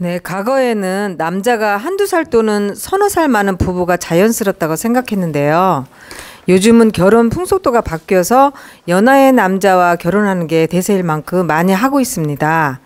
네, 과거에는 남자가 한두 살 또는 서너 살 많은 부부가 자연스럽다고 생각했는데요. 요즘은 결혼 풍속도가 바뀌어서 연하의 남자와 결혼하는 게 대세일 만큼 많이 하고 있습니다.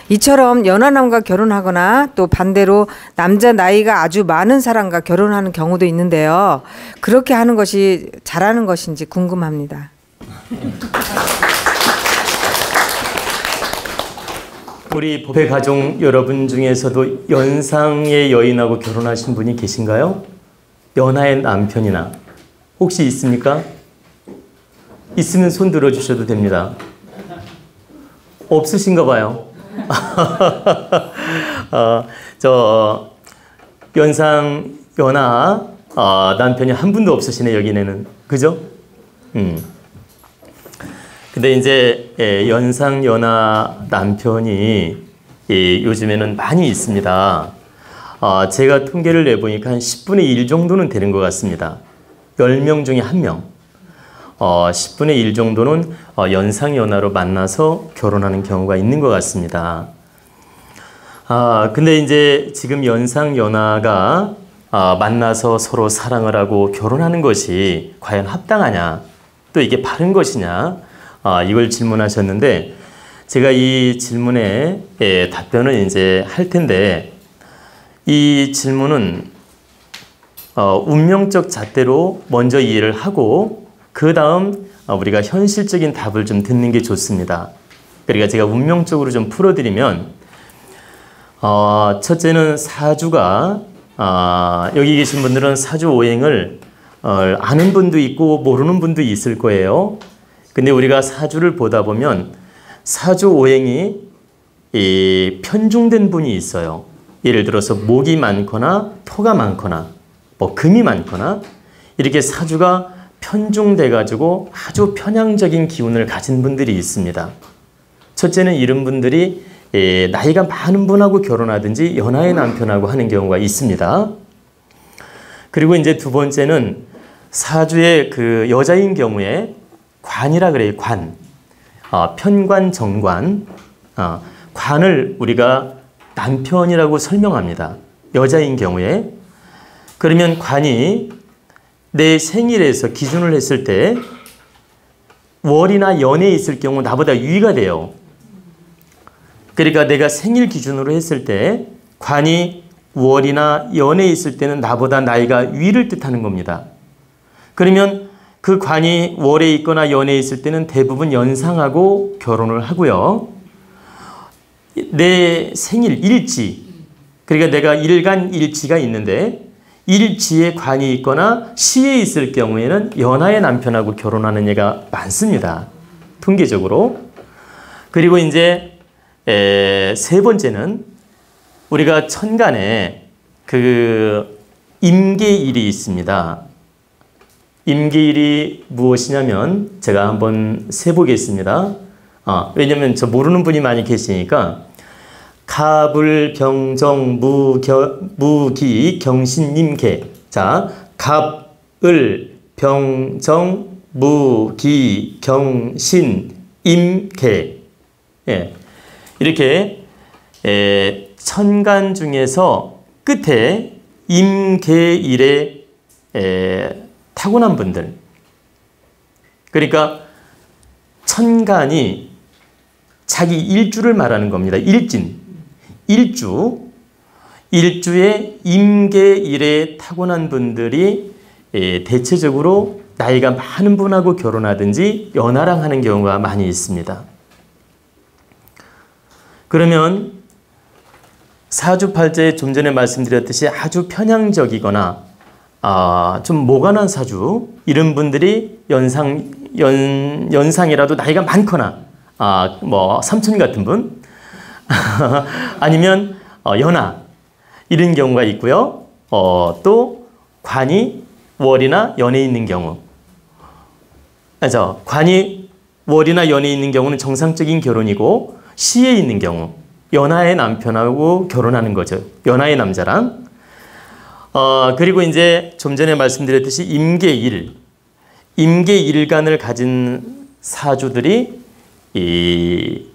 이처럼 연하남과 결혼하거나 또 반대로 남자 나이가 아주 많은 사람과 결혼하는 경우도 있는데요. 그렇게 하는 것이 잘하는 것인지 궁금합니다. 우리 법의 가족 여러분 중에서도 연상의 여인하고 결혼하신 분이 계신가요? 연하의 남편이나 혹시 있습니까? 있으면 손 들어주셔도 됩니다. 없으신가 봐요. 연상 연하 남편이 한 분도 없으시네 여기는. 그죠? 근데 이제 연상 연하 남편이 요즘에는 많이 있습니다. 제가 통계를 내보니까 한 10분의 1 정도는 되는 것 같습니다. 10명 중에 1명. 10분의 1 정도는 연상 연하로 만나서 결혼하는 경우가 있는 것 같습니다. 근데 이제 지금 연상 연하가 만나서 서로 사랑을 하고 결혼하는 것이 과연 합당하냐, 또 이게 바른 것이냐, 이걸 질문하셨는데 제가 이 질문에 답변을 이제 할 텐데, 이 질문은 운명적 잣대로 먼저 이해를 하고 그 다음 우리가 현실적인 답을 좀 듣는 게 좋습니다. 그러니까 제가 운명적으로 좀 풀어드리면, 첫째는 사주가 여기 계신 분들은 사주 오행을 아는 분도 있고 모르는 분도 있을 거예요. 근데 우리가 사주를 보다 보면 사주 오행이 편중된 분이 있어요. 예를 들어서 목이 많거나 토가 많거나 뭐 금이 많거나 이렇게 사주가 편중돼 가지고 아주 편향적인 기운을 가진 분들이 있습니다. 첫째는 이런 분들이 나이가 많은 분하고 결혼하든지 연하의 남편하고 하는 경우가 있습니다. 그리고 이제 두 번째는 사주의 그 여자인 경우에 관이라 그래요. 관. 편관, 정관. 관을 우리가 남편이라고 설명합니다. 여자인 경우에. 그러면 관이 내 생일에서 기준을 했을 때 월이나 연에 있을 경우 나보다 위가 돼요. 그러니까 내가 생일 기준으로 했을 때 관이 월이나 연에 있을 때는 나보다 나이가 위를 뜻하는 겁니다. 그러면 그 관이 월에 있거나 연에 있을 때는 대부분 연상하고 결혼을 하고요. 내 생일 일지, 그러니까 내가 일간 일지가 있는데 일지에 관이 있거나 시에 있을 경우에는 연하의 남편하고 결혼하는 애가 많습니다. 통계적으로. 그리고 이제 세 번째는 우리가 천간에 그 임계일이 있습니다. 임계일이 무엇이냐면 제가 한번 세보겠습니다. 왜냐면 저 모르는 분이 많이 계시니까 갑을 병정 무기 경신 임계. 자, 갑을 병정 무기 경신 임계. 예. 이렇게 천간 중에서 끝에 임계일에 타고난 분들. 그러니까 천간이 자기 일주를 말하는 겁니다. 일진. 일주의 임계일에 타고난 분들이 대체적으로 나이가 많은 분하고 결혼하든지 연하랑 하는 경우가 많이 있습니다. 그러면 사주팔자에 좀 전에 말씀드렸듯이 아주 편향적이거나 좀 모관한 사주, 이런 분들이 연상이라도 나이가 많거나 뭐 삼촌 같은 분 아니면 연하, 이런 경우가 있고요. 또 관이 월이나 연에 있는 경우. 그래서 관이 월이나 연에 있는 경우는 정상적인 결혼이고, 시에 있는 경우 연하의 남편하고 결혼하는 거죠. 연하의 남자랑. 그리고 이제 좀 전에 말씀드렸듯이 임계일간을 가진 사주들이 이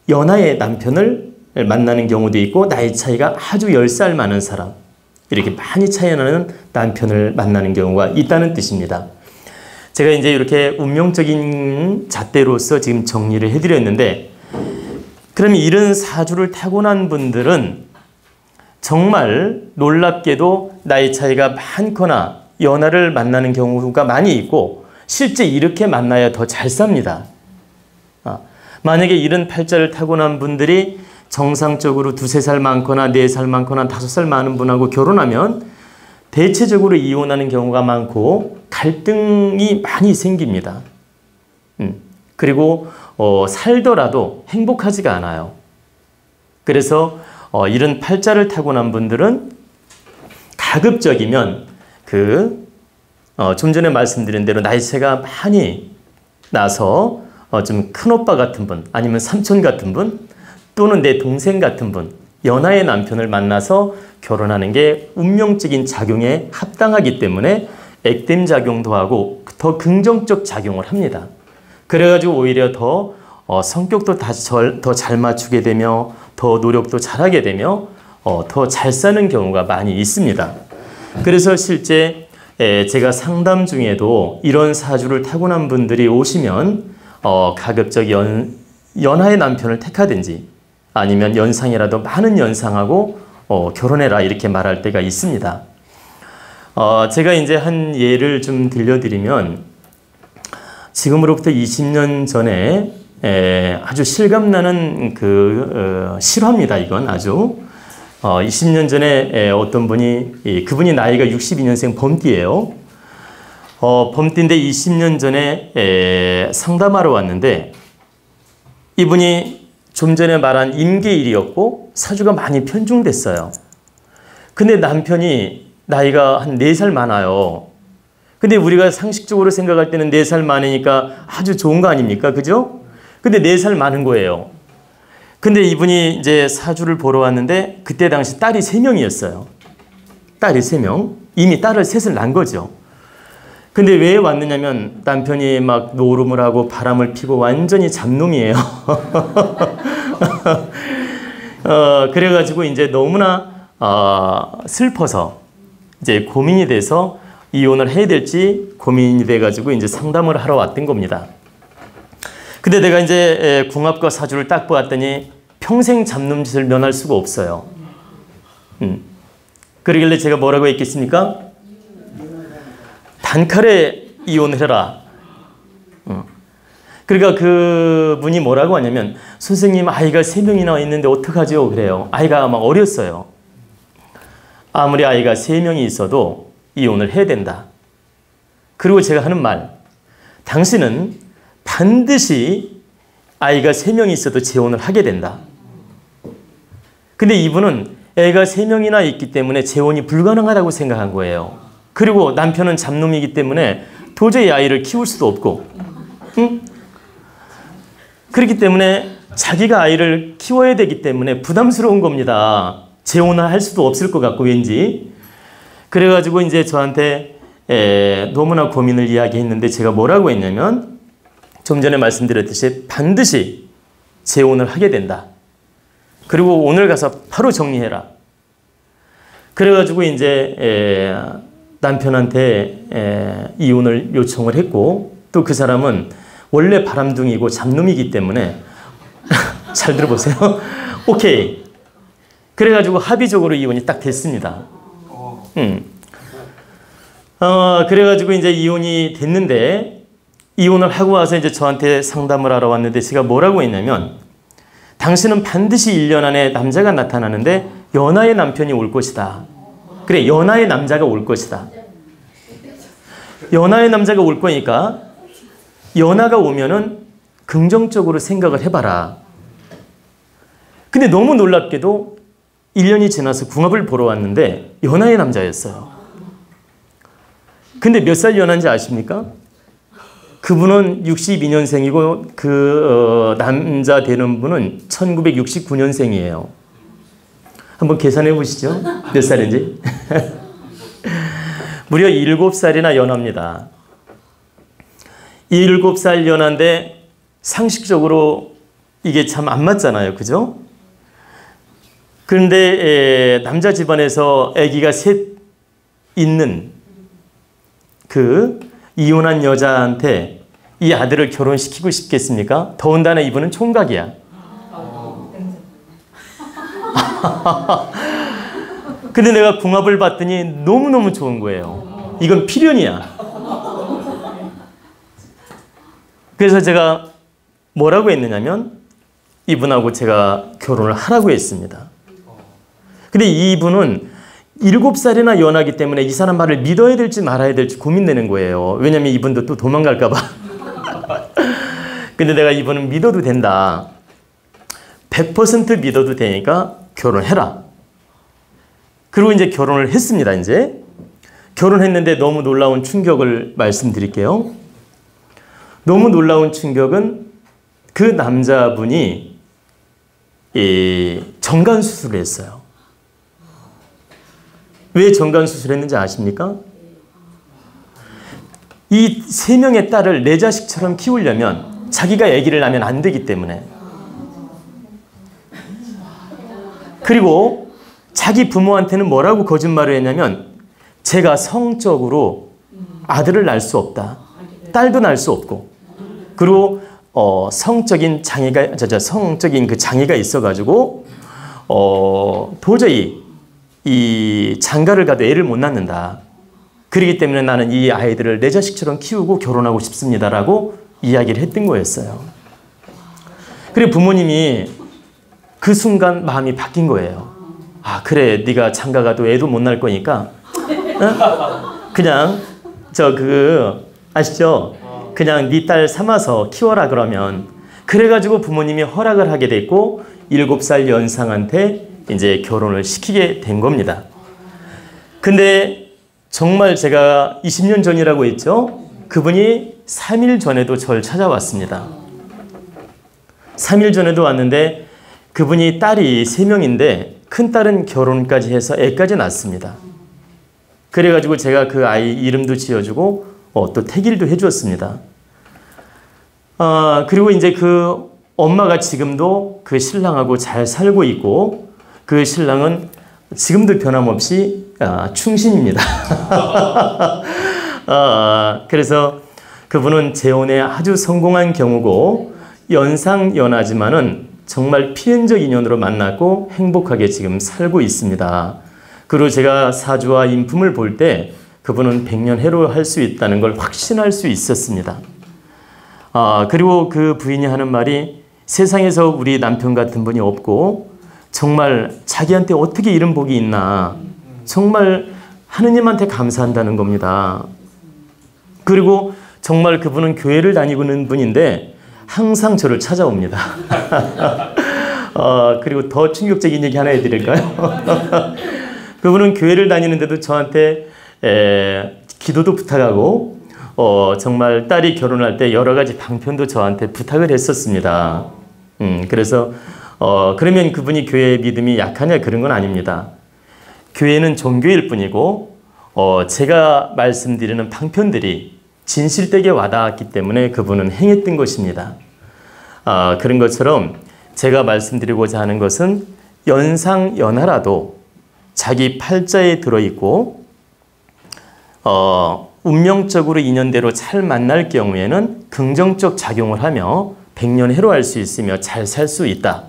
연하의 남편을 만나는 경우도 있고 나이 차이가 아주 10살 많은 사람, 이렇게 많이 차이 나는 남편을 만나는 경우가 있다는 뜻입니다. 제가 이제 이렇게 운명적인 잣대로서 지금 정리를 해드렸는데, 그럼 이런 사주를 타고난 분들은 정말 놀랍게도 나이 차이가 많거나 연하를 만나는 경우가 많이 있고, 실제 이렇게 만나야 더 잘 삽니다. 만약에 이런 팔자를 타고난 분들이 정상적으로 2-3살 많거나 4살 많거나 5살 많은 분하고 결혼하면 대체적으로 이혼하는 경우가 많고 갈등이 많이 생깁니다. 그리고 살더라도 행복하지가 않아요. 그래서 이런 팔자를 타고난 분들은 가급적이면 좀 전에 말씀드린 대로 나이차가 많이 나서 좀 큰오빠 같은 분, 아니면 삼촌 같은 분, 또는 내 동생 같은 분, 연하의 남편을 만나서 결혼하는 게 운명적인 작용에 합당하기 때문에 액땜 작용도 하고 더 긍정적 작용을 합니다. 그래가지고 오히려 더 성격도 더 잘 맞추게 되며 더 노력도 잘하게 되며 더 잘 사는 경우가 많이 있습니다. 그래서 실제 제가 상담 중에도 이런 사주를 타고난 분들이 오시면 가급적 연하의 남편을 택하든지 아니면 연상이라도 많은 연상하고 결혼해라 이렇게 말할 때가 있습니다. 제가 이제 한 예를 좀 들려드리면, 지금으로부터 20년 전에 아주 실감나는 실화입니다. 이건 아주 20년 전에 어떤 분이, 그분이 나이가 62년생 범띠예요. 범띠인데 20년 전에 상담하러 왔는데, 이분이 좀 전에 말한 임계일이었고 사주가 많이 편중됐어요. 근데 남편이 나이가 한 4살 많아요. 근데 우리가 상식적으로 생각할 때는 4살 많으니까 아주 좋은 거 아닙니까? 그죠? 근데 4살 많은 거예요. 근데 이분이 이제 사주를 보러 왔는데 그때 당시 딸이 3명이었어요. 딸이 3명. 이미 딸을 셋을 낳은 거죠. 근데 왜 왔느냐면 남편이 막 노름을 하고 바람을 피고 완전히 잡놈이에요. 그래가지고 이제 너무나 슬퍼서 이제 고민이 돼서 이혼을 해야 될지 고민이 돼가지고 이제 상담을 하러 왔던 겁니다. 근데 내가 이제 궁합과 사주를 딱 보았더니 평생 잡놈 짓을 면할 수가 없어요. 그러길래 제가 뭐라고 했겠습니까? 단칼에 이혼을 해라. 그러니까 그분이 뭐라고 하냐면, 선생님 아이가 3명이나 있는데 어떡하죠? 그래요. 아이가 막 어렸어요. 아무리 아이가 3명이 있어도 이혼을 해야 된다. 그리고 제가 하는 말, 당신은 반드시 아이가 3명이 있어도 재혼을 하게 된다. 근데 이분은 애가 3명이나 있기 때문에 재혼이 불가능하다고 생각한 거예요. 그리고 남편은 잡놈이기 때문에 도저히 아이를 키울 수도 없고, 그렇기 때문에 자기가 아이를 키워야 되기 때문에 부담스러운 겁니다. 재혼을 할 수도 없을 것 같고 왠지. 그래가지고 이제 저한테 너무나 고민을 이야기했는데, 제가 뭐라고 했냐면, 좀 전에 말씀드렸듯이 반드시 재혼을 하게 된다. 그리고 오늘 가서 바로 정리해라. 그래가지고 이제 남편한테 이혼을 요청을 했고, 또 그 사람은 원래 바람둥이고 잡놈이기 때문에 잘 들어보세요. 오케이. 그래가지고 합의적으로 이혼이 딱 됐습니다. 그래가지고 이제 이혼이 됐는데, 이혼을 하고 와서 이제 저한테 상담을 하러 왔는데 제가 뭐라고 했냐면, 당신은 반드시 1년 안에 남자가 나타나는데 연하의 남편이 올 것이다. 그래, 연하의 남자가 올 것이다. 연하의 남자가 올 거니까 연하가 오면은 긍정적으로 생각을 해봐라. 근데 너무 놀랍게도 1년이 지나서 궁합을 보러 왔는데 연하의 남자였어요. 근데 몇 살 연하인지 아십니까? 그분은 62년생이고 남자 되는 분은 1969년생이에요. 한번 계산해 보시죠. 몇 살인지. 무려 7살이나 연하입니다. 7살 연하인데 상식적으로 이게 참 안 맞잖아요. 그죠? 그런데 남자 집안에서 아기가 셋 있는 그 이혼한 여자한테 이 아들을 결혼시키고 싶겠습니까? 더군다나 이분은 총각이야. 근데 내가 궁합을 봤더니 너무너무 좋은 거예요. 이건 필연이야. 그래서 제가 뭐라고 했느냐면 이분하고 제가 결혼을 하라고 했습니다. 근데 이분은 7살이나 연하기 때문에 이 사람 말을 믿어야 될지 말아야 될지 고민되는 거예요. 왜냐면 이분도 또 도망갈까 봐. 근데 내가 이분은 믿어도 된다. 100% 믿어도 되니까 결혼해라. 그리고 이제 결혼을 했습니다. 이제 결혼했는데 너무 놀라운 충격을 말씀드릴게요. 너무 놀라운 충격은 그 남자분이 정관 수술을 했어요. 왜 정관 수술을 했는지 아십니까? 이 3명의 딸을 내 자식처럼 키우려면 자기가 아기를 낳으면 안 되기 때문에, 그리고 자기 부모한테는 뭐라고 거짓말을 했냐면 제가 성적으로 아들을 낳을 수 없다. 딸도 낳을 수 없고, 그리고 성적인 그 장애가 있어가지고 도저히 이 장가를 가도 애를 못 낳는다. 그렇기 때문에 나는 이 아이들을 내 자식처럼 키우고 결혼하고 싶습니다라고 이야기를 했던 거였어요. 그리고 부모님이 그 순간 마음이 바뀐 거예요. 아, 그래, 네가 장가 가도 애도 못 낳을 거니까 그냥 아시죠? 그냥 네 딸 삼아서 키워라 그러면. 그래가지고 부모님이 허락을 하게 됐고 7살 연상한테 이제 결혼을 시키게 된 겁니다. 근데 정말 제가 20년 전이라고 했죠? 그분이 3일 전에도 저를 찾아왔습니다. 3일 전에도 왔는데 그분이 딸이 3명인데 큰딸은 결혼까지 해서 애까지 낳았습니다. 그래가지고 제가 그 아이 이름도 지어주고 또 태길도 해주었습니다. 그리고 이제 그 엄마가 지금도 그 신랑하고 잘 살고 있고 그 신랑은 지금도 변함없이 충신입니다. 그래서 그분은 재혼에 아주 성공한 경우고 연상연하지만은 정말 필연적 인연으로 만났고 행복하게 지금 살고 있습니다. 그리고 제가 사주와 인품을 볼 때 그분은 백년해로 할 수 있다는 걸 확신할 수 있었습니다. 그리고 그 부인이 하는 말이 세상에서 우리 남편 같은 분이 없고 정말 자기한테 어떻게 이런 복이 있나, 정말 하느님한테 감사한다는 겁니다. 그리고 정말 그분은 교회를 다니고 있는 분인데 항상 저를 찾아옵니다. 그리고 더 충격적인 얘기 하나 해드릴까요? 그분은 교회를 다니는데도 저한테 기도도 부탁하고 정말 딸이 결혼할 때 여러 가지 방편도 저한테 부탁을 했었습니다. 그래서 그러면 그분이 교회의 믿음이 약하냐, 그런 건 아닙니다. 교회는 종교일 뿐이고 제가 말씀드리는 방편들이 진실되게 와닿았기 때문에 그분은 행했던 것입니다. 그런 것처럼 제가 말씀드리고자 하는 것은 연상연하라도 자기 팔자에 들어있고 운명적으로 인연대로 잘 만날 경우에는 긍정적 작용을 하며 백년해로할 수 있으며 잘 살 수 있다.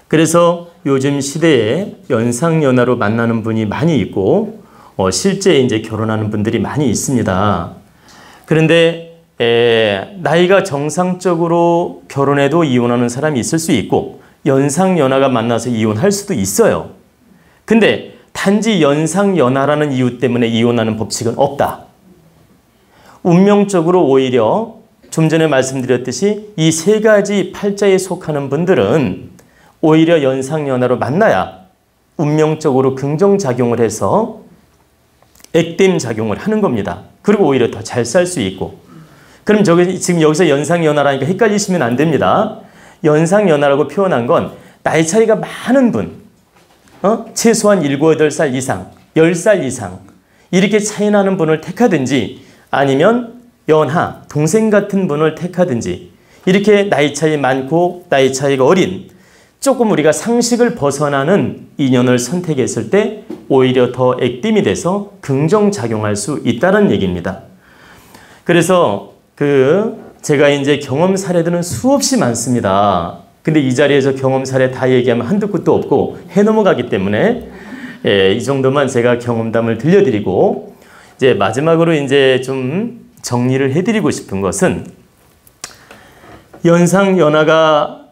그래서 요즘 시대에 연상연하로 만나는 분이 많이 있고 실제 이제 결혼하는 분들이 많이 있습니다. 그런데 나이가 정상적으로 결혼해도 이혼하는 사람이 있을 수 있고 연상연하가 만나서 이혼할 수도 있어요. 근데 단지 연상연하라는 이유 때문에 이혼하는 법칙은 없다. 운명적으로 오히려 좀 전에 말씀드렸듯이 이 3가지 팔자에 속하는 분들은 오히려 연상연하로 만나야 운명적으로 긍정작용을 해서 액땜 작용을 하는 겁니다. 그리고 오히려 더 잘 살 수 있고. 그럼 지금 여기서 연상연하라니까 헷갈리시면 안 됩니다. 연상연하라고 표현한 건 나이 차이가 많은 분, 최소한 7, 8살 이상, 10살 이상 이렇게 차이 나는 분을 택하든지 아니면 연하, 동생 같은 분을 택하든지 이렇게 나이 차이 많고 나이 차이가 어린 조금 우리가 상식을 벗어나는 인연을 선택했을 때 오히려 더 액땜이 돼서 긍정작용할 수 있다는 얘기입니다. 그래서 제가 이제 경험 사례들은 수없이 많습니다. 근데 이 자리에서 경험 사례 다 얘기하면 한두 끝도 없고 해 넘어가기 때문에 이 정도만 제가 경험담을 들려드리고 이제 마지막으로 이제 좀 정리를 해드리고 싶은 것은 연상연하가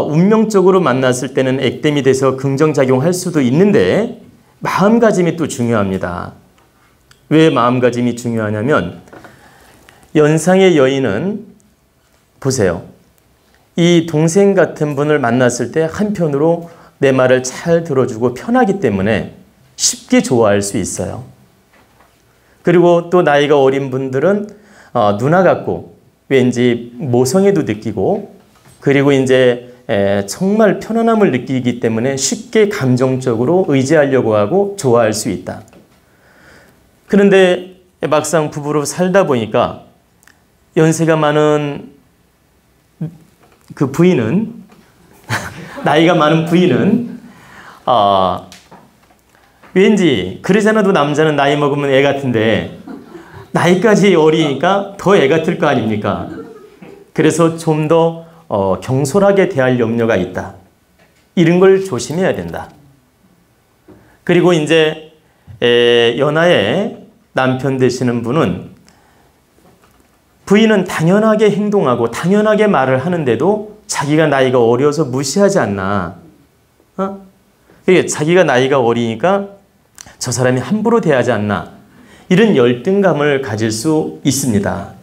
운명적으로 만났을 때는 액땜이 돼서 긍정작용할 수도 있는데 마음가짐이 또 중요합니다. 왜 마음가짐이 중요하냐면 연상의 여인은 보세요. 이 동생 같은 분을 만났을 때 한편으로 내 말을 잘 들어주고 편하기 때문에 쉽게 좋아할 수 있어요. 그리고 또 나이가 어린 분들은 누나 같고 왠지 모성애도 느끼고 그리고 이제 정말 편안함을 느끼기 때문에 쉽게 감정적으로 의지하려고 하고 좋아할 수 있다. 그런데 막상 부부로 살다 보니까 연세가 많은 그 부인은 나이가 많은 부인은 왠지 그러잖아도 남자는 나이 먹으면 애 같은데 나이까지 어리니까 더 애 같을 거 아닙니까? 그래서 좀 더 경솔하게 대할 염려가 있다. 이런 걸 조심해야 된다. 그리고 이제 연하의 남편 되시는 분은 부인은 당연하게 행동하고 당연하게 말을 하는데도 자기가 나이가 어려서 무시하지 않나. 자기가 나이가 어리니까 저 사람이 함부로 대하지 않나. 이런 열등감을 가질 수 있습니다.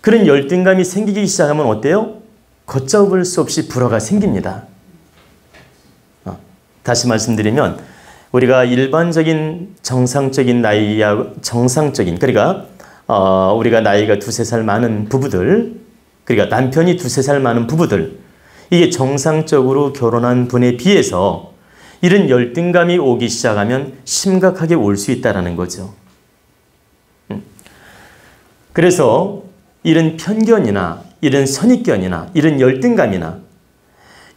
그런 열등감이 생기기 시작하면 어때요? 걷잡을 수 없이 불화가 생깁니다. 다시 말씀드리면 우리가 일반적인 정상적인 그러니까 우리가 나이가 두세 살 많은 부부들, 그러니까 남편이 두세 살 많은 부부들, 이게 정상적으로 결혼한 분에 비해서 이런 열등감이 오기 시작하면 심각하게 올 수 있다는 거죠. 그래서 이런 편견이나 이런 선입견이나 이런 열등감이나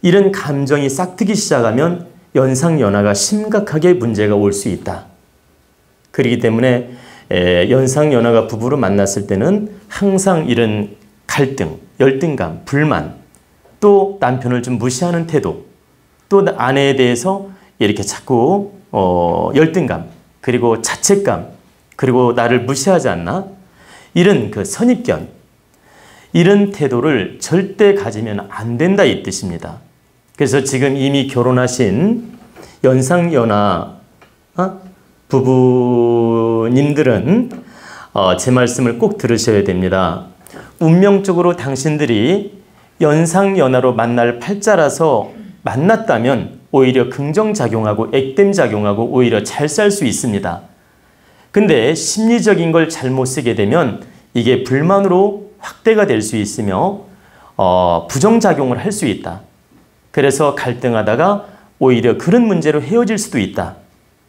이런 감정이 싹트기 시작하면 연상연하가 심각하게 문제가 올 수 있다. 그렇기 때문에 연상연하가 부부로 만났을 때는 항상 이런 갈등, 열등감, 불만, 또 남편을 좀 무시하는 태도, 또 아내에 대해서 이렇게 자꾸 열등감, 그리고 자책감, 그리고 나를 무시하지 않나? 이런 그 선입견, 이런 태도를 절대 가지면 안 된다 이 뜻입니다. 그래서 지금 이미 결혼하신 연상연하 부부님들은 제 말씀을 꼭 들으셔야 됩니다. 운명적으로 당신들이 연상연하로 만날 팔자라서 만났다면 오히려 긍정작용하고 액땜작용하고 오히려 잘 살 수 있습니다. 근데 심리적인 걸 잘못 쓰게 되면 이게 불만으로 확대가 될 수 있으며 부정작용을 할 수 있다. 그래서 갈등하다가 오히려 그런 문제로 헤어질 수도 있다.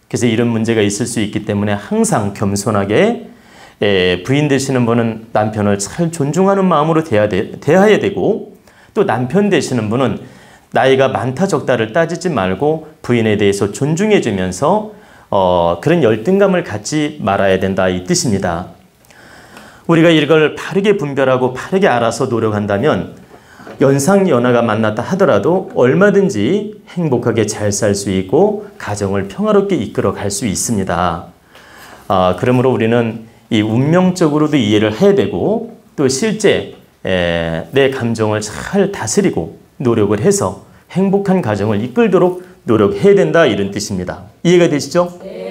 그래서 이런 문제가 있을 수 있기 때문에 항상 겸손하게 부인 되시는 분은 남편을 잘 존중하는 마음으로 대해야 되고, 또 남편 되시는 분은 나이가 많다 적다를 따지지 말고 부인에 대해서 존중해 주면서 그런 열등감을 갖지 말아야 된다 이 뜻입니다. 우리가 이걸 바르게 분별하고 바르게 알아서 노력한다면 연상연하가 만났다 하더라도 얼마든지 행복하게 잘 살 수 있고 가정을 평화롭게 이끌어 갈 수 있습니다. 그러므로 우리는 이 운명적으로도 이해를 해야 되고 또 실제 내 감정을 잘 다스리고 노력을 해서 행복한 가정을 이끌도록 노력해야 된다 이런 뜻입니다. 이해가 되시죠? 네.